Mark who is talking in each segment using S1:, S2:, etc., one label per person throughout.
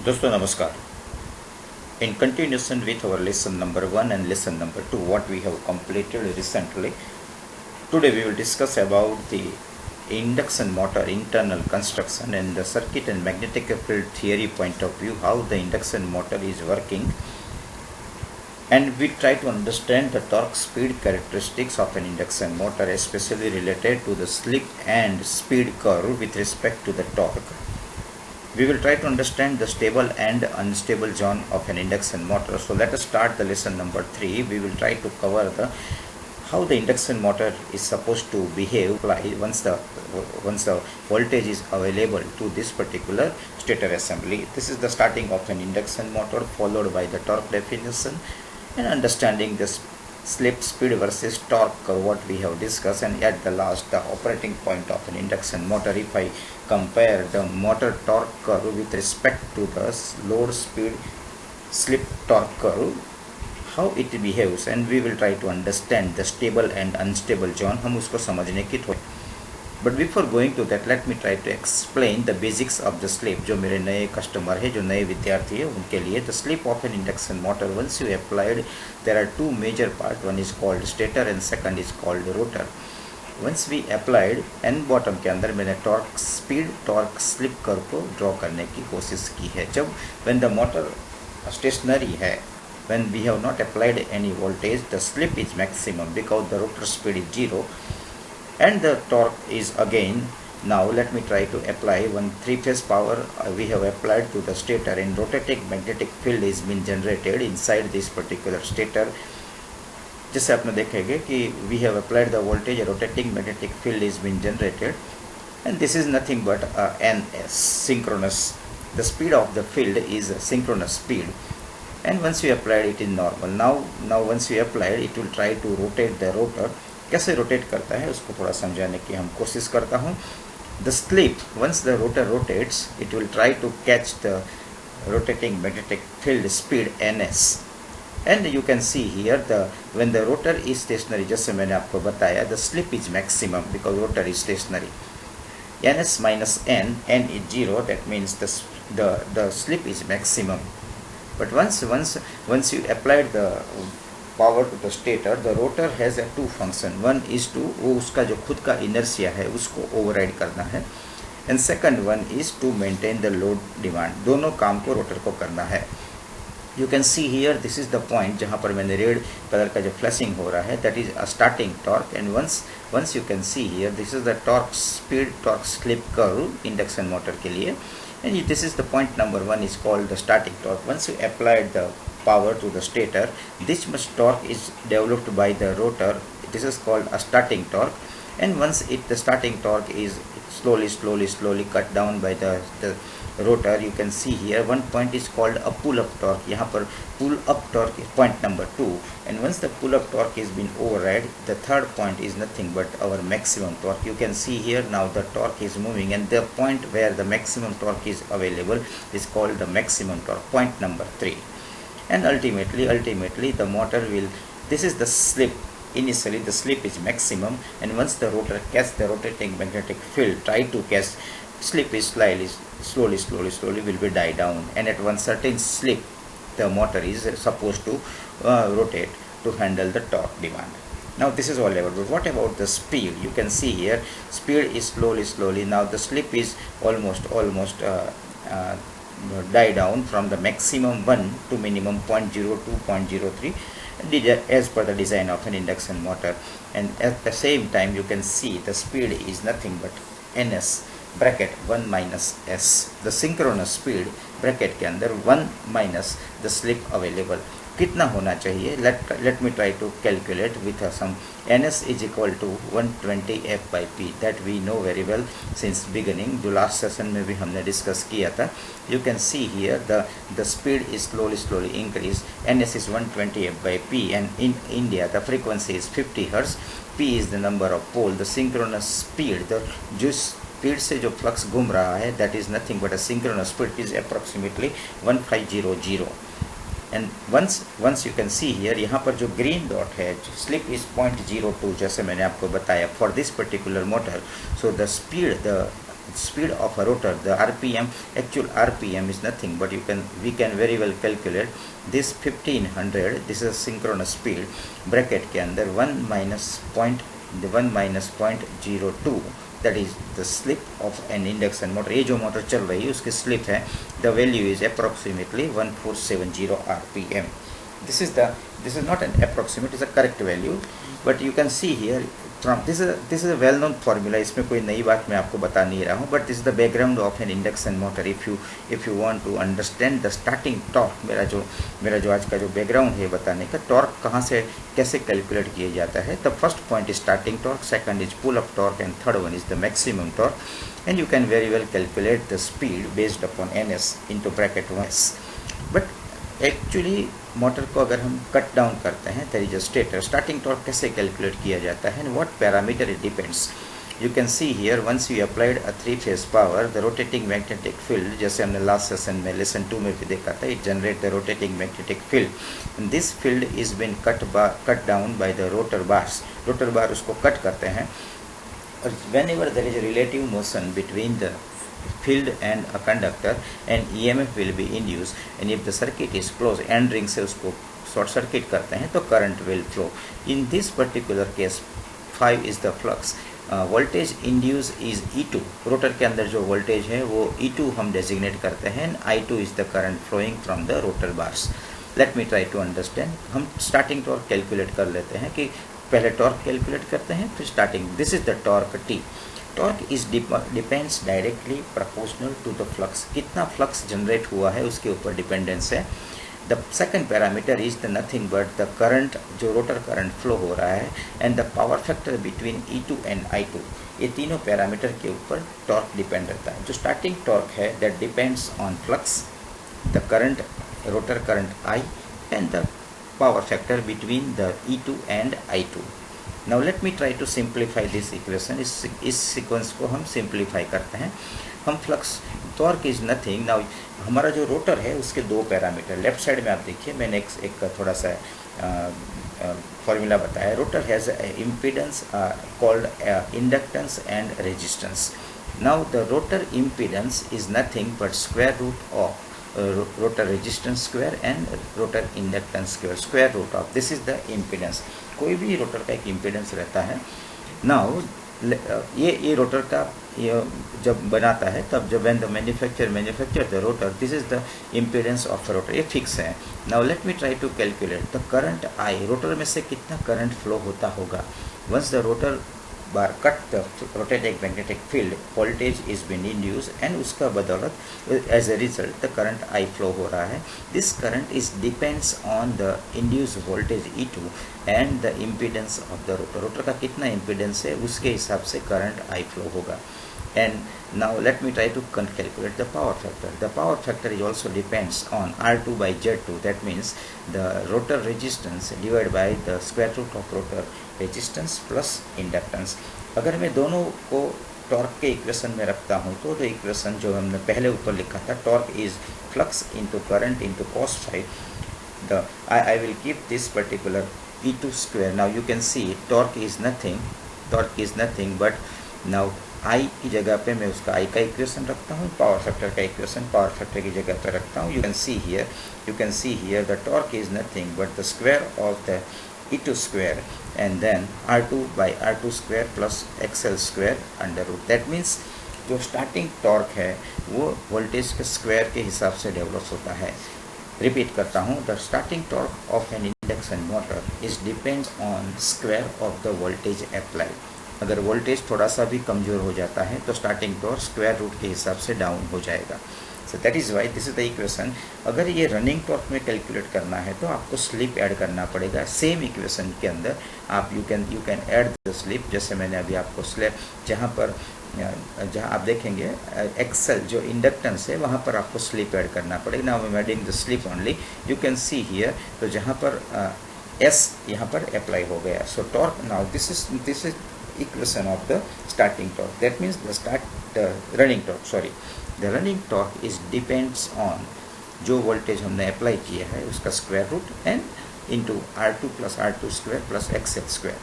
S1: दोस्तों नमस्कार. In continuation with our lesson number 1 and lesson number 2 what we have completed recently, today we will discuss about the induction motor internal construction and the circuit and magnetic field theory point of view, how the induction motor is working, and we try to understand the torque speed characteristics of an induction motor, especially related to the slip and speed curve with respect to the torque. We will try to understand the stable and unstable zone of an induction motor. So let us start the lesson number 3. We will try to cover how the induction motor is supposed to behave once the voltage is available to this particular stator assembly. This is the starting of an induction motor, followed by the torque definition and understanding the slip, speed versus torque, what we have discussed, and at the last the operating point of an induction motor. If I compare the motor torque curve with respect to the load, speed, slip, torque curve, how it behaves, and we will try to understand the stable and unstable zone. हम उसको समझने की But before going to that, let me try to explain the basics of the slip. जो मेरे नए customer है, जो नए विद्यार्थी है, उनके लिए the slip of an induction motor, once you applied, there are two major parts. One is called stator and second is called rotor. Once we applied n bottom के अंदर मैंने torque speed, torque slip curve को draw करने की कोशिश की है. जब when the motor stationary है, when we have not applied any voltage, the slip is maximum because the rotor speed is 0. And the torque is again, now let me try to apply one three-phase power we have applied to the stator, and rotating magnetic field is been generated inside this particular stator. जैसे आपने देखेंगे कि we have applied the voltage, a rotating magnetic field is been generated, and this is nothing but ns, synchronous. The speed of the field is a synchronous speed, and once you applied it in normal, now once you applied it will try to rotate the rotor. कैसे rotate करता है उसको थोड़ा समझाने की हम कोशिश करता हूँ. The slip, once the rotor rotates, it will try to catch the rotating magnetic field speed ns, and you can see here when the rotor is stationary, जैसे मैंने आपको बताया, the slip is maximum because rotor is stationary. ns minus n is 0, that means the slip is maximum. But once you applied the power to the stator, the rotor has a two function. One is to वो उसका जो खुद का inertia है उसको override करना है, and second one is to maintain the load demand. दोनों काम को rotor को करना है. You can see here, this is the point जहाँ पर मैंने red color का जो flashing हो रहा है, that is a starting torque, and once you can see here, this is the torque speed, torque slip curve induction motor के लिए, and this is the point number 1 is called the starting torque. Once you applied the power to the stator, this much torque is developed by the rotor. This is called a starting torque, and once the starting torque is slowly cut down by the rotor, you can see here one point is called a pull-up torque. यहाँ पर pull-up torque is point number 2, and once the pull-up torque is been override, the third point is nothing but our maximum torque. You can see here now the torque is moving, and the point where the maximum torque is available is called the maximum torque, point number 3. And ultimately the motor will, this is the slip. Initially the slip is maximum, and once the rotor catch the rotating magnetic field, try to catch, slip is slowly will be die down, and at one certain slip the motor is supposed to rotate to handle the torque demand. Now this is all about, but what about the speed? You can see here speed is slowly. Now the slip is almost die down from the maximum 1 to minimum 0.02, 0.03 as per the design of an induction motor. And at the same time you can see the speed is nothing but ns bracket 1 minus s, the synchronous speed bracket के अंदर 1 minus the slip available. कितना होना चाहिए? Let me try to calculate with some. ns is equal to 120 f by p, that we know very well since beginning, जो last session में भी हमने discuss किया था. You can see here the speed is slowly increase. ns is 120 f by p, and in India the frequency is 50 hertz. p is the number of pole. The synchronous speed, the जो speed से जो flux घूम रहा है, that is nothing but a synchronous speed is approximately 1500. And once you can see here, यहाँ पर जो green dot है, slip is 0.02, जैसे मैंने आपको बताया for this particular motor. So the speed, the speed of a rotor, the RPM, actual RPM is nothing but we can very well calculate this 1500, this is synchronous speed, bracket के अंदर 1 minus 0.02, that is the slip of an induction motor. ये जो motor चल रही है उसकी slip है, the value is approximately 1470 RPM. This is not an approximate, it is a correct value, but you can see here from this is a well known formula. इसमें कोई नई बात मैं आपको बता नहीं रहा हूँ, but this is the background of an induction motor. If you want to understand the starting torque, मेरा जो आज का जो background है बताने का, torque कहाँ से कैसे calculate किया जाता है. The first point is starting torque, second is pull up torque, and third one is the maximum torque, and you can very well calculate the speed based upon ns into bracket 1s. But actually motor को अगर हम cut down करते हैं, there is a stator, starting torque कैसे calculate किया जाता है, and what parameter it depends. You can see here once you applied a 3-phase power, the rotating magnetic field, जैसे हमने लास्ट सेशन में लेसन 2 में भी देखा था, it generate the rotating magnetic field, and this field is been cut down by the rotor bars. Rotor bar उसको cut करते हैं, और whenever there is a relative motion between the field and a conductor, and EMF will be induced, and if the circuit is closed, end ring से उसको short circuit करते हैं तो current will flow. In this particular case 5 is the flux, voltage induced is E2, rotor के अंदर जो voltage है वो E2 हम designate करते हैं, and I2 is the current flowing from the rotor bars. Let me try to understand. हम starting torque calculate कर लेते हैं कि पहले torque calculate करते हैं फिर starting. This is the torque T. Torque is depends directly proportional to the flux. कितना flux generate हुआ है उसके ऊपर dependence है. The second parameter is the nothing but the current, जो rotor current flow हो रहा है, and the power factor between E2 and I2. ये तीनों पैरामीटर के ऊपर torque depend रहता है. जो starting torque है that depends on flux, the current, rotor current I, and the power factor between the E2 and I2. Now let me try to simplify this equation. इस sequence को हम simplify करते हैं. हम flux, torque is nothing. Now हमारा जो rotor है उसके दो पैरामीटर, लेफ्ट साइड में आप देखिए मैंने एक थोड़ा सा फॉर्मूला बताया. Rotor has impedance called inductance and resistance. Now the rotor impedance is nothing but square root of rotor resistance square and rotor inductance square, square root of this is the impedance. कोई भी rotor का एक impedance रहता है. Now ये rotor का जब बनाता है तब जब when the manufacture the rotor, this is the impedance of rotor, ये फिक्स है. Now let me try to calculate the current I. Rotor में से कितना करंट फ्लो होता होगा. Once the rotor bar cut the rotating magnetic field, voltage is been induce, and उसका बदौलत as a result the current I flow हो रहा है. This current is depends on the induce voltage E2 and the impedance of the rotor. Rotor का कितना impedance है उसके हिसाब से करंट आई फ्लो होगा. And now let me try to calculate the power factor. The power factor is also depends on R2 by Z2. That means the rotor resistance divided by the square root of rotor resistance plus inductance. अगर मैं दोनों को torque के equation में रखता हूँ तो equation जो हमने पहले ऊपर लिखा था, torque is flux into current into cos phi. I will keep this particular E2 square. Now you can see torque is nothing but now I की जगह पे मैं उसका I का इक्वेशन रखता हूँ, पावर फैक्टर का इक्वेशन पावर फैक्टर की जगह पे रखता हूँ. You can see here the torque is nothing but the square of the E2 square and then R2 by R2 square plus XL square under root. That means जो starting torque है वो voltage के square के हिसाब से develop होता है. Repeat करता हूँ, the starting torque of N induction motor is depends on square of the voltage applied. अगर वोल्टेज थोड़ा सा भी कमज़ोर हो जाता है तो स्टार्टिंग टॉर्क स्क्वायर रूट के हिसाब से डाउन हो जाएगा. So that is why this is the equation. अगर ये रनिंग टॉर्क में कैलकुलेट करना है तो आपको स्लिप ऐड करना पड़ेगा. सेम इक्वेशन के अंदर आप you can add the slip. जैसे मैंने अभी आपको स्लिप जहाँ आप देखेंगे एक्सेल जो इंडक्टेंस है वहाँ पर आपको स्लिप ऐड करना पड़ेगा. Now I am adding the slip only. You can see here, तो जहाँ पर एस यहाँ पर अप्लाई हो गया. सो torque now this is equation of the starting torque. That means the running torque is depends on जो वोल्टेज हमने apply किया है उसका square root and into R2 plus R2 square plus XL square.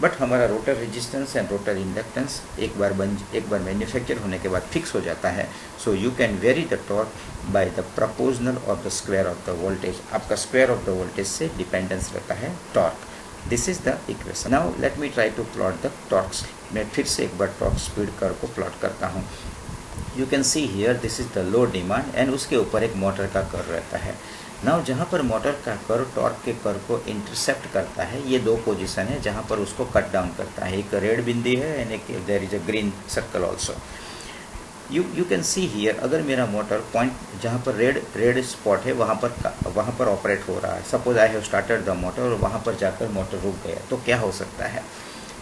S1: But हमारा rotor resistance and rotor inductance एक बार manufacture होने के बाद फिक्स हो जाता है. So you can vary the torque by the proportional of the square of the voltage. आपका स्क्वायर ऑफ द वोल्टेज से डिपेंडेंस रहता है torque. This is the equation. Now let me try to plot the torques. मैं फिर से एक बार torque speed curve को प्लॉट करता हूँ. You can see here this is the load demand and उसके ऊपर एक मोटर का कर्व रहता है. नाउ जहाँ पर मोटर का कर्व टॉर्क के कर्व को इंटरसेप्ट करता है, ये दो पोजीशन है जहाँ पर उसको कट डाउन करता है. एक रेड बिंदी है एंड एक there is a green circle also. You can see here, अगर मेरा मोटर पॉइंट जहाँ पर रेड स्पॉट है वहाँ पर ऑपरेट हो रहा है. Suppose I have started the motor और वहाँ पर जाकर मोटर रुक गया, तो क्या हो सकता है?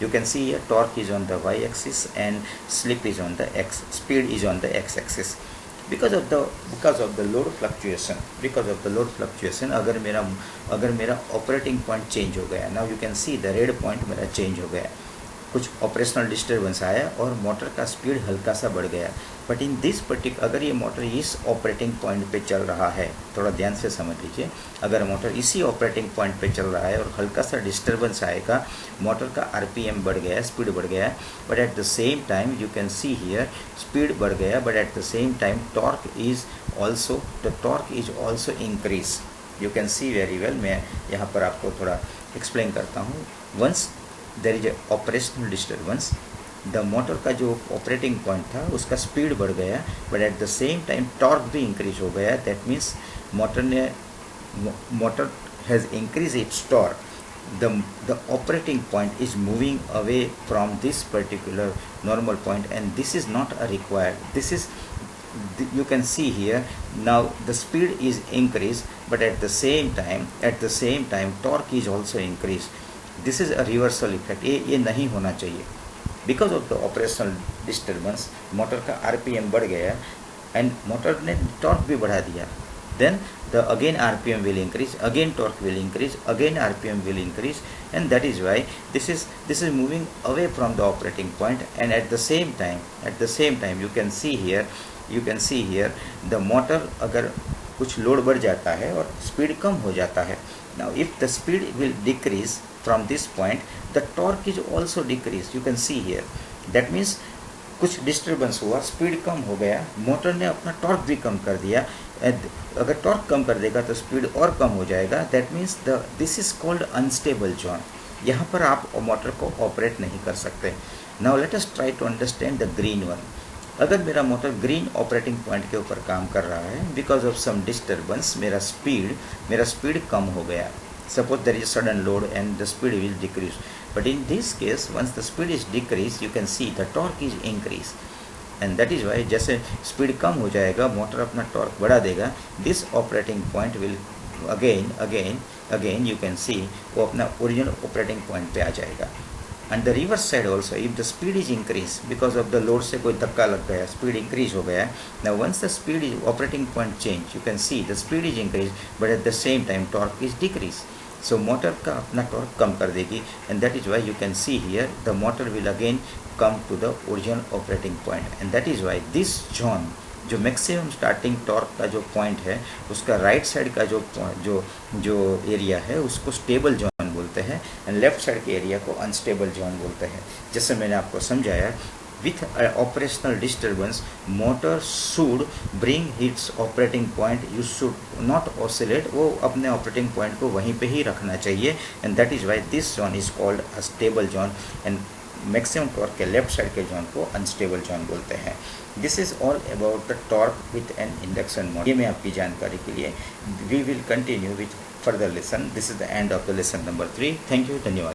S1: You can see here torque is on the y-axis and slip is on the speed is on the x-axis. Because of the load fluctuation, अगर मेरा ऑपरेटिंग पॉइंट चेंज हो गया, now you can see the red point मेरा change हो गया, कुछ operational disturbance आया और मोटर का स्पीड हल्का सा बढ़ गया. बट इन दिस अगर ये मोटर इस ऑपरेटिंग पॉइंट पे चल रहा है, थोड़ा ध्यान से समझ लीजिए, अगर मोटर इसी ऑपरेटिंग पॉइंट पे चल रहा है और हल्का सा डिस्टर्बेंस आएगा, मोटर का आरपीएम बढ़ गया, स्पीड बढ़ गया, but at the same time you can see here speed बढ़ गया, but at the same time torque is also increase. You can see very well. मैं यहाँ पर आपको थोड़ा एक्सप्लेन करता हूँ. Once there is a operational disturbance, the motor का जो ऑपरेटिंग पॉइंट था उसका स्पीड बढ़ गया, but at the same time torque भी इंक्रीज हो गया. That means motor has increase its torque. the operating point is moving away from this particular normal point, and this is not a required. This is, you can see here now the speed is increased, but at the same time torque is also increased. This is a reversal effect. ये नहीं होना चाहिए. Because of the operational disturbance motor का RPM बढ़ गया and motor ने torque भी बढ़ा दिया. Then the again RPM will increase, again torque will increase, again RPM will increase, and that is why this is moving away from the operating point. And at the same time you can see here the motor, अगर कुछ load बढ़ जाता है और speed कम हो जाता है. Now if the speed will decrease from this point, the torque is also decreased. You can see here. That means कुछ डिस्टर्बेंस हुआ, स्पीड कम हो गया, मोटर ने अपना टॉर्क भी कम कर दिया. अगर टॉर्क कम कर देगा तो स्पीड और कम हो जाएगा. That means this is called unstable zone. यहाँ पर आप मोटर को ऑपरेट नहीं कर सकते. Now let us try to understand the green one. अगर मेरा मोटर ग्रीन ऑपरेटिंग पॉइंट के ऊपर काम कर रहा है, बिकॉज ऑफ सम डिस्टर्बेंस मेरा स्पीड कम हो गया. Suppose there is a sudden load and the speed will decrease. But in this case, once the speed is decreased, you can see the torque is increased. And that is why जैसे speed कम हो जाएगा, motor अपना torque बढ़ा देगा. This operating point will again you can see वो अपना original operating point पे आ जाएगा. And the reverse side also, if the speed is increase because of the load से कोई धक्का लग गया, स्पीड इंक्रीज हो गया. Now once the speed is operating point change, you can see the speed is increase, but at the same time torque is decrease. So motor का अपना torque कम कर देगी, and that is why you can see here the motor will again come to the original operating point. And that is why this zone, जो maximum starting torque का जो point है, उसका राइट साइड का जो एरिया है उसको stable zone बोलते हैं, एंड लेफ्ट साइड के एरिया को अनस्टेबल जोन बोलते हैं. जैसे मैंने आपको समझाया, with operational disturbance motor should bring its operating point. You should not oscillate. वो अपने ऑपरेटिंग पॉइंट को वहीं पे ही रखना चाहिए. And that is why this zone is called a stable zone, and maximum torque के लेफ्ट साइड के जोन को अनस्टेबल जोन बोलते हैं. This is all about the torque with an induction motor. ये मैं आपकी जानकारी के लिए. We will continue with further lesson. This is the end of the lesson number 3. Thank you. धन्यवाद.